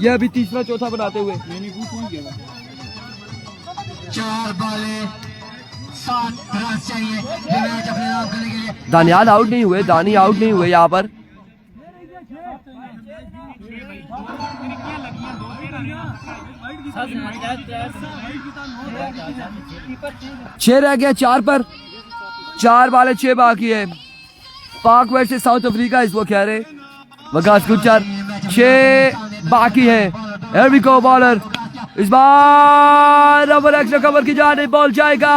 यह अभी तीसरा चौथा बनाते हुए 4 बॉलें 7 रन चाहिए ये मैच अपने नाम करने के लिए। दानियाल आउट नहीं हुए, दानी आउट नहीं हुए यहाँ पर। छह रह गया 4 पर, 4 बाले 6 बाकी है। पाक वर्सेस साउथ अफ्रीका इसको कह रहे। वकास गुज्जर 6 बाकी है। एरिको बॉलर इस बार ओवर एक्स्ट्रा कवर की जाने बॉल जाएगा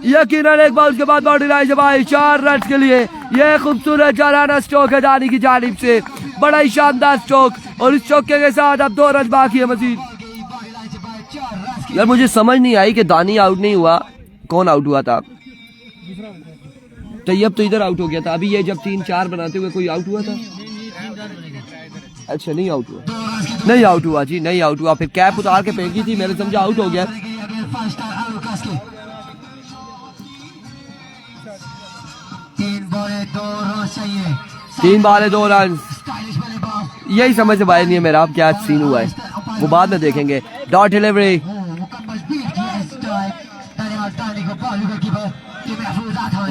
यकीनन एक बॉल के बाद बाउंड्री लाइन से बाहर 4 रन के लिए। यह खूबसूरत जाराना स्ट्रोक है दानी की जानिब से, बड़ा ही शानदार स्ट्रोक और इस चौके के साथ अब 2 रन बाकी है मजीद। यार मुझे समझ नहीं आई कि दानी आउट नहीं हुआ, कौन आउट हुआ था? तैयब तो इधर आउट हो गया था। अभी ये जब 3-4 बनाते हुए कोई आउट हुआ था? अच्छा नहीं आउट हुआ, नहीं आउट हुआ जी, नहीं आउट हुआ। फिर कैप उतार के फेंकी थी, मैंने समझा आउट हो गया। 3 बॉलें 2 रन चाहिए। 3 बॉलें 2 रन, यही समझ से बाहर नहीं है मेरा। अब क्या सीन हुआ है वो बाद में देखेंगे। डॉट डिलीवरी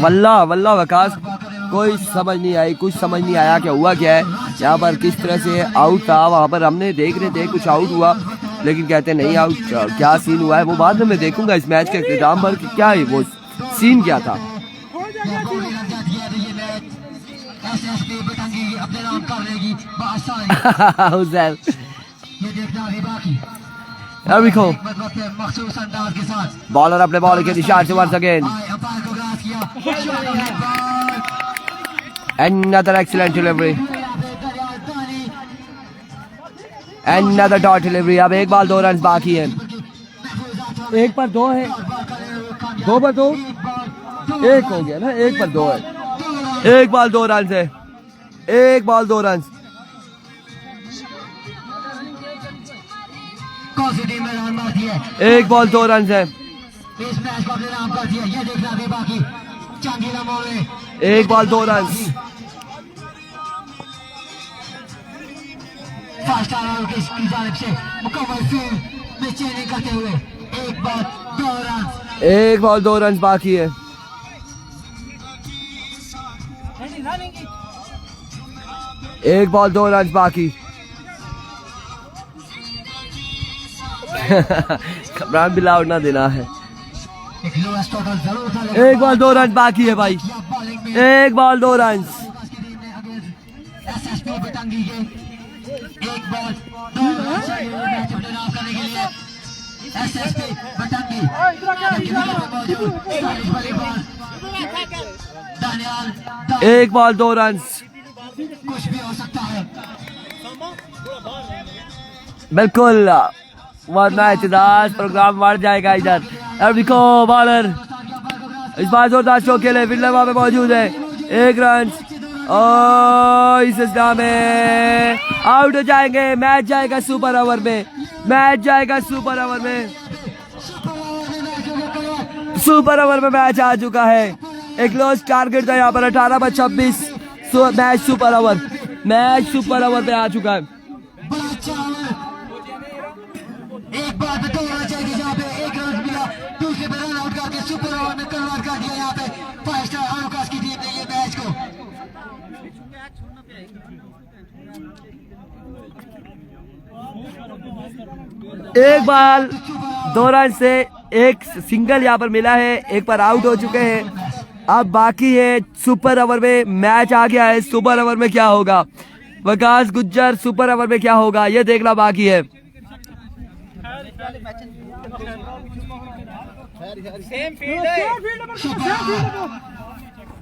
वल्ला वल्ला वकास कोई समझ नहीं आई, कुछ समझ नहीं आया क्या हुआ क्या है यहाँ पर, किस तरह से आउट था। वहाँ पर हमने देख रहे थे कुछ आउट हुआ लेकिन कहते नहीं आउट। क्या सीन हुआ है वो बाद में मैं देखूंगा इस मैच के इख्तिताम पर कि क्या है वो सीन क्या था। हुसैन बॉलर अपने बॉल के निशान से once again another excellent delivery, another dot delivery। अब 1 बॉल 2 रन बाकी है। 1 पर 2 है, 2 पर 2 1 हो गया ना, 1 पर 2 है। 1 बॉल 2 रन है, 1 बॉल 2 रन। कौन सी टीम ने रन मार दिया? 1 बॉल 2 रन है। इस मैच को अपने नाम कर दिया। ये देखना भी बाकी चंगीला मोड़े 1 बॉल 2 रन। फास्ट आउट की जानिब से मुकम्मल फील्ड में चेनिंग करते हुए 1 बॉल 2 रन। 1 बॉल 2 रन बाकी है। 1 बॉल 2 रन बाकी। कमरान बिला उड़ना देना है। एक लोएस्ट टोटल जरूर था 1 बॉल 2 रन बाकी है भाई, 1 बॉल 2 रन। एसएसपी बटंगी के 1 बॉल 2 रन चाहिए मैच अपने नाम करने के लिए। SSP Batangi Daniyal 1 ball 2 run. कुछ भी हो सकता है। बिल्कुल वरना एतदाज प्रोग्राम बढ़ जाएगा इधर। अब देखो बॉलर इस बार जोरदार शो के लिए फील्डर वहां पे मौजूद है। 1 रन और इस स्टार में आउट हो जाएंगे। मैच जाएगा सुपर ओवर में, मैच जाएगा सुपर ओवर में। सुपर ओवर में मैच आ चुका है। एक क्लोज टारगेट था यहाँ पर 18 पर 26। Match super over, match super over पे आ चुका है। एक बार पे 2 रन चाहिए जहाँ पे 1 रन मिला, दूसरे पे रन आउट करके सुपर ओवर में कन्वर्ट कर दिया यहाँ पे 5 स्टार आलूकास की टीम ने ये मैच को। एक बॉल 2 रन से 1 सिंगल यहाँ पर मिला है, 1 पर आउट हो चुके हैं। अब बाकी है सुपर ओवर में मैच आ गया है। सुपर ओवर में क्या होगा, वकास गुज्जर सुपर ओवर में क्या होगा ये देखना बाकी है। सेम फील्ड है,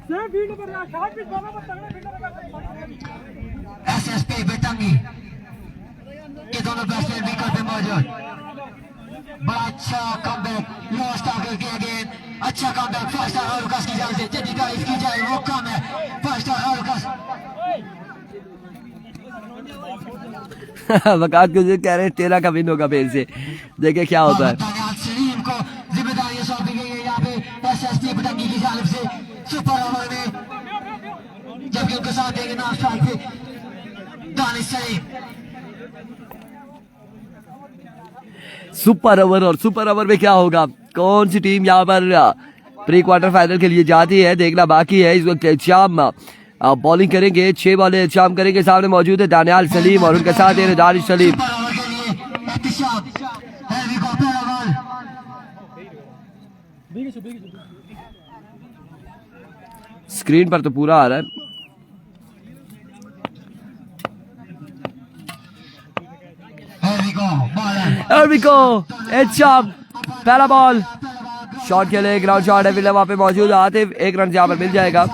सेम फील्ड पर यार शॉट पिच बाबा पर तगड़ा फील्ड पर। एसएसपी बेटंगी ये दोनों बैट्समैन विकेट पे मौजूद। बड़ा अच्छा कमबैक, लॉस्ट टारगेट के अगेन अच्छा कमबैक 5 स्टार आलूकास की जान से जितनी तारीफ की जाए वो कम है। 5 स्टार आलूकास वकास गुज्जर कह रहे हैं 13 का विन होगा फिर से, देखे क्या होता है। सलीम को जिम्मेदारी सौंपी गई है यहाँ पे एसएसपी बेटंगी की जानिब से। सुपर ओवर में के उनके साथ देंगे नाम स्ट्राइक पे दानिश सलीम। सुपर ओवर, और सुपर ओवर में क्या होगा, कौन सी टीम यहाँ पर प्री क्वार्टर फाइनल के लिए जाती है, देखना बाकी है। इस वक्त शाम बॉलिंग करेंगे, 6 बॉलें शाम करेंगे। सामने मौजूद है दानियाल सलीम और उनके साथ है दानिश सलीम। सुपर ओवर के लिए एहतिशाम हैवी को पहला बॉल स्क्रीन पर तो पूरा आ रहा है। हैवी को बॉलर एर्विको एहतिशाम पहला बॉल शॉट के लिए ग्राउंड शॉट है। विले वहां पे मौजूद आतिफ, 1 रन यहाँ पर मिल जाएगा।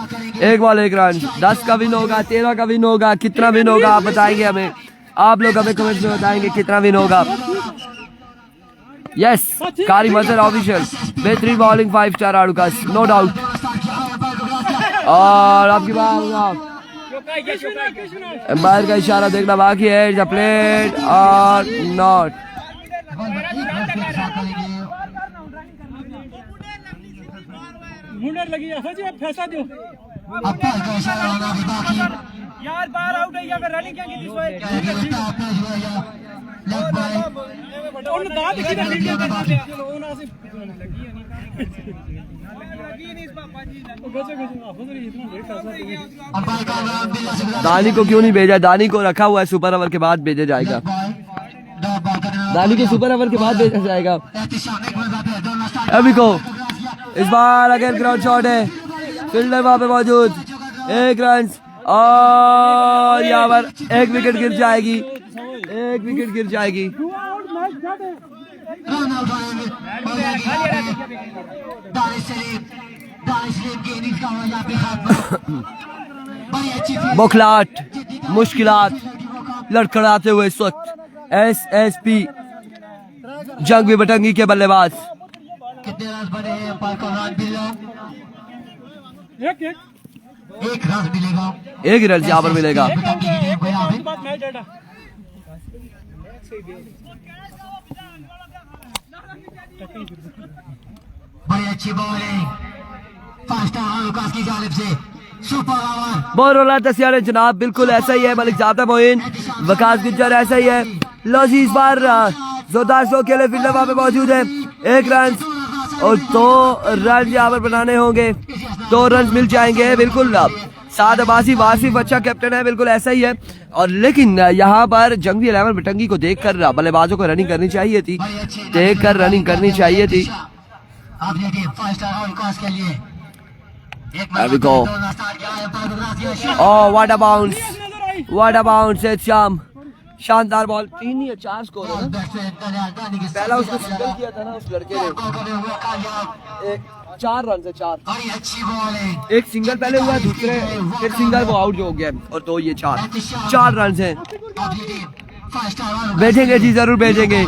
1 बॉल 1 रन, 10 का विन होगा, 13 का विन होगा, कितना विन होगा आप बताएंगे हमें, आप लोग हमें कमेंट्स में बताएंगे कितना विन होगा। यस, कारी मजर ऑफिशियल, बेहतरीन बॉलिंग 5 स्टार आड़ूका, नो डाउट। और आपकी बात एम्पायर का इशारा देखना बाकी है, इज प्लेड और नॉट। मुंडर लगी है सच में, फैसला दो अब्बास का इशारा होना भी बाकी यार, बाहर आउट है या फिर रनिंग क्या की थी सोए लेग बाय और दांत की फील्ड करना है ओना से लगी है नहीं इस पापा जी वो गजो आफत रही इतना देर फैसला अंपायर का नाम बिल्ला से दानी को क्यों नहीं भेजा, दानी को रखा हुआ है, सुपर ओवर के बाद भेजा जाएगा। दानी के सुपर ओवर के बाद भेजा जाएगा। एहतिशाम एक बॉल पे दोनों स्टार्ट अभी को इस बार अगेन ग्राउंड शॉट है, फील्डर वहां पे मौजूद, 1 रन और यहाँ पर 1 विकेट गिर जाएगी, 1 विकेट गिर जाएगी। आउट मैच स्टार्ट है। रन आउट होंगे दानिश सलीम की इनिंग्स का यहाँ पे खात्मा बड़ी अच्छी फील्ड बौखलाहट, मुश्किलात लड़खड़ाते हुए इस वक्त SSP जंगवी बटंगी के बल्लेबाज। कितने रन बने हैं अंपायर का रन बिल्ला एक एक रन मिलेगा 1 रन यहाँ पर मिलेगा। बटंगी की टीम को यहाँ पे बात मैच डाटा बड़ी अच्छी बॉलिंग 5 स्टार आलूकास की जानिब से सुपर ओवर बहुत रोला तस्यार जनाब, बिल्कुल ऐसा ही है। मलिक जाफर मोइन, वकास गुज्जर ऐसा ही है। लो जी, इस बार जोरदार शो के लिए फील्डर वहां पे मौजूद है, 1 रन और 2 रन यहाँ पर बनाने होंगे, 2 रन मिल जाएंगे। बिल्कुल साद अब्बासी वासिफ अच्छा कैप्टन है, बिल्कुल ऐसा ही है। और लेकिन यहाँ पर जंगवी 11 बटंगी को देखकर बल्लेबाजों को रनिंग करनी चाहिए थी, देखकर रनिंग करनी चाहिए थी। अपनी टीम 5 स्टार आलूकास के लिए There we go. Oh, what a bounce! What a bounce! शाम शानदार बॉल, 3 नहीं 4 स्कोर है ना? पहला उसने सिंगल किया था ना उस लड़के ने, 4 रन से 4, बड़ी अच्छी बॉलिंग एक सिंगल पहले हुआ, दूसरे फिर सिंगल वो आउट हो गया, और 2 ये 4 रन है। अपनी टीम 5 स्टार भेजेंगे जी, जरूर भेजेंगे।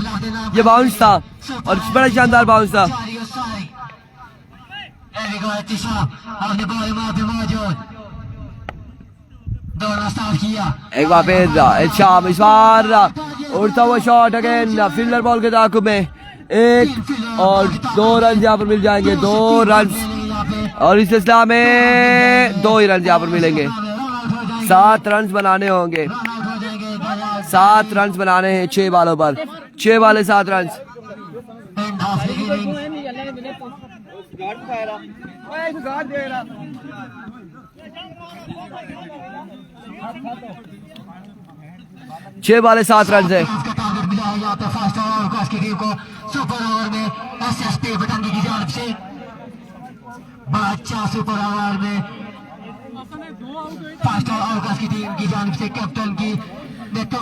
ये बाउंस था और बड़ा शानदार बाउंस था। अपने बॉल पे मौजूद दौड़ना स्टार्ट किया एक बार फिर शाम, इस बार उड़ता हुआ शॉट अगेन फील्डर बॉल के ताकुब में, 1 और 2 रन यहाँ पर मिल जाएंगे, 2 रन और इस सिलसिला में 2 ही रन यहाँ पर मिलेंगे। 7 रन बनाने होंगे, 7 रन बनाने हैं 6 बालों पर, 6 बाले 7 रन। छह बाले 7 रन है। सुपर ओवर में SSP बटंगी की जानिब से बड़ा अच्छा सुपर ओवर में 5 स्टार आलूकास की टीम की जानिब से कैप्टन की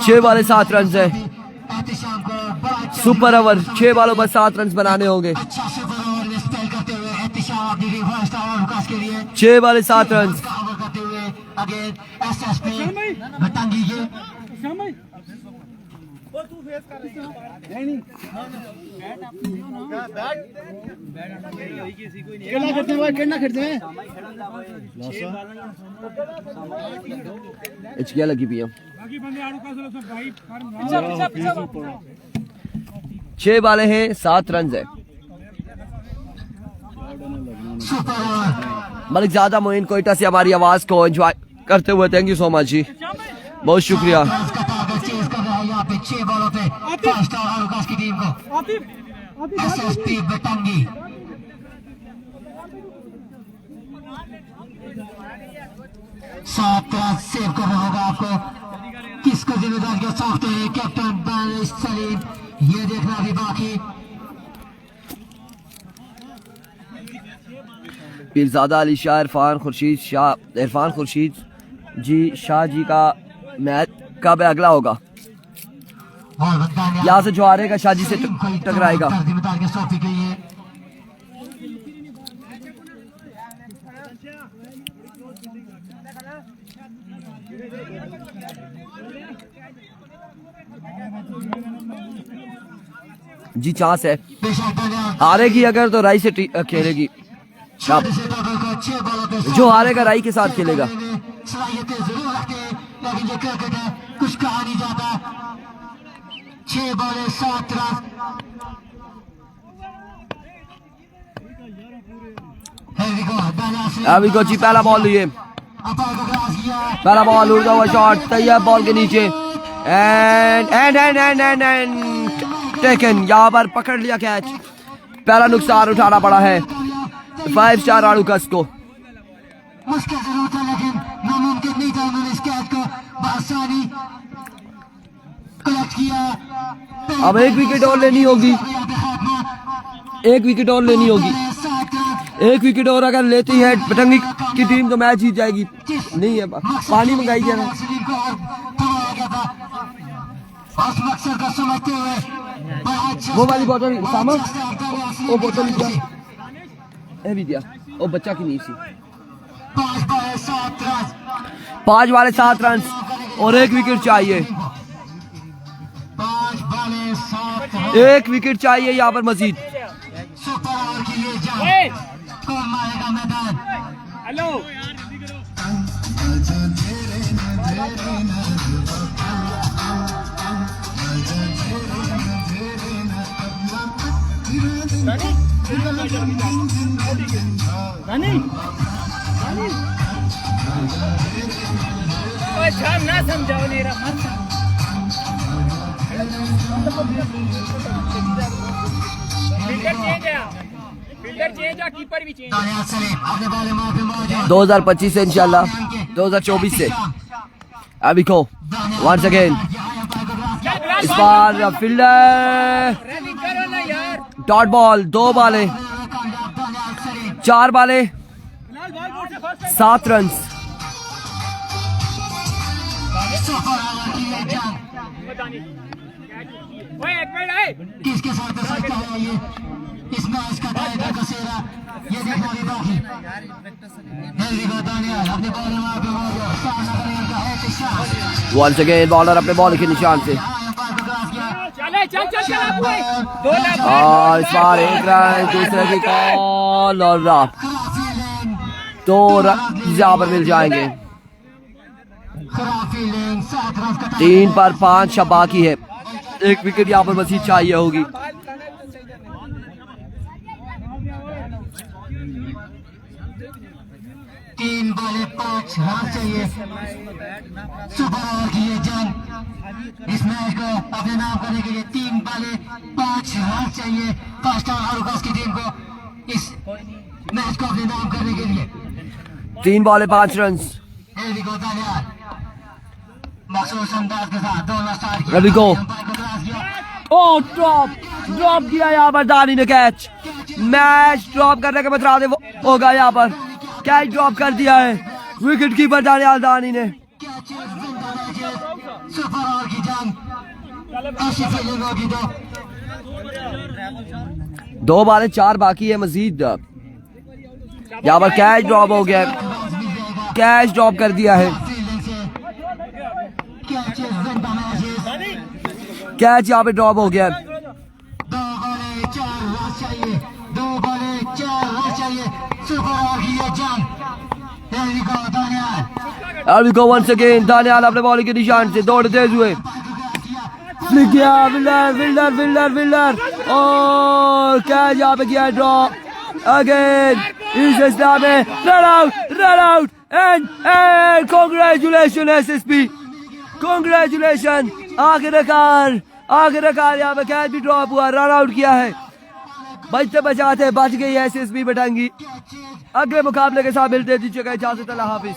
6 बाले 7 रन है। एहतिशाम को बड़ा अच्छा सुपर ओवर 6 बालों पर 7 रन बनाने होंगे। अच्छा सुपर ओवर में स्पेल करते हुए एहतिशाम अपनी टीम 5 स्टार आलूकास के लिए 6 बाले 7 रन। ओवर करते हुए अगेन SSP बटंगी के श्याम भाई वो तू फेस कर रही है नहीं केला करते हैं, केला करते हैं क्या लगी पिया। बाकी बंदे आड़ू का सब भाई फार्म 6 बाले हैं 7 रन है। सुपर ओवर मलिक ज्यादा मोइन कोयटा से हमारी आवाज को एंजॉय करते हुए। थैंक यू सो मच जी, बहुत शुक्रिया। रन्स का टारगेट चेज कर रहा है यहाँ पे 6 बॉलों पे 5 स्टार आलूकाश की टीम को। एसएसपी बटंगी 7 रन सेव करना होगा आपको। किसको जिम्मेदारी सौंपते हैं कैप्टन दानिश सलीम, ये देखना भी बाकी। पीरजादा अली शाह, इरफान खुर्शीद जी शाह जी का मैच कब अगला होगा? और बताने यहाँ से जो हारेगा शाह जी से टकराएगा। जिम्मेदारियां सौंपी गई है। जी चांस है, बेशक दानिश हारेगी अगर तो राई से खेलेगी। छोटे से टोटल को 6 बॉलों पे जो हारेगा राई के साथ खेलेगा। सलाहियतें जरूर रखते हैं, लेकिन ये क्रिकेट है, कुछ कहा नहीं जाता। 6 बॉलें 7 रन। अभी को जी पहला बॉल लिए, पहला बॉल उड़ता हुआ शॉट तैयार बॉल के नीचे and and and and and and taken. यहाँ पर पकड़ लिया कैच, पहला नुकसान उठाना पड़ा है 5 स्टार आलूकाश को। मुश्किल जरूर था लेकिन नामुमकिन नहीं था, उन्होंने इस कैच को बआसानी कलेक्ट किया। अब एक विकेट और लेनी होगी, एक विकेट और लेनी होगी। एक विकेट और अगर लेती है बटंगी की टीम तो मैच जीत जाएगी। नहीं है, पानी मंगाई जाए ना। वो वाली बोतल सामा, वो बोतल दिया, ये भी दिया, वो बच्चा की नहीं सी। 5 वाले 7 रन और एक विकेट चाहिए, 5 बॉलें 7 रन। एक विकेट चाहिए यहाँ पर मजीद। सुपर ओवर की ये जंग कौन मारेगा मैदान? हेलो ना समझाओ मेरा फील्डर चेंज है, कीपर भी चेंज। दानिश सलीम अपने बॉल में पे मौजूद। 2025 से इंशाल्लाह 2024 से। अभी को वंस अगेन इस बार फील्डर रनिंग करो ना यार। डॉट बॉल, 2 बालें 4 बालें 7 रन। ओए एक मिनट है, किसके साथ हो सकता है ये इस मैच का टाइगर का सेरा, ये देखना भी बाकी। हेल्दी को दानिश अपने बॉल में पे मौजूद, सामना करेगा का है तिशान। वंस अगेन बॉलर अपने बॉल के निशान से चले चल चल चल आप कोई 2 लाख और इस बार 1 रन, दूसरे की कॉल और 2 रन यहाँ पर मिल जाएंगे। 3 पर 5 अब बाकी है, एक विकेट यहाँ पर मजीद चाहिए होगी। तीन बॉले 5 रन चाहिए। सुपर ओवर की ये जंग इस मैच को अपने नाम करने के लिए 3 बॉले 5 रन चाहिए 5 स्टार आलूकाश की टीम को इस मैच को अपने नाम करने के लिए। 3 बॉले 5 रन। हेल्दी को दानिश मखसूस अंदाज के साथ 2 स्टार की रवि को ओ ड्रॉप किया यहाँ पर दानी ने कैच। मैच ड्रॉप करने के बाद होगा यहाँ पर कैच ड्रॉप कर दिया है विकेट कीपर दानी ने। सुपर ओवर की जंग ऐसी फीलिंग होगी तो 2 बालें 4 बाकी है मजीद। यहाँ पर कैच ड्रॉप हो गया, कैच ड्रॉप कर दिया है, कैच यहाँ पे ड्रॉप हो गया। 2 बॉले 4 रन चाहिए, 2 बॉले 4 रन चाहिए। सुपर ओवर की ये जंग हेल्दी को दानिश अभी को वंस अगेन दानिश अपने बॉल के निशान से दौड़ते हुए फ्लिक किया, विल्डर और कैच यहाँ पे किया ड्रॉप अगेन। इस में run out and congratulation SSP, congratulation. आखिरकार यहाँ पे कैच भी ड्रॉप हुआ, रन आउट किया है। बचते बचाते बच गई एसएसपी बटंगी। अगले मुकाबले के साथ मिलते हैं, दीजिएगा इजाजत, अल्लाह हाफिज।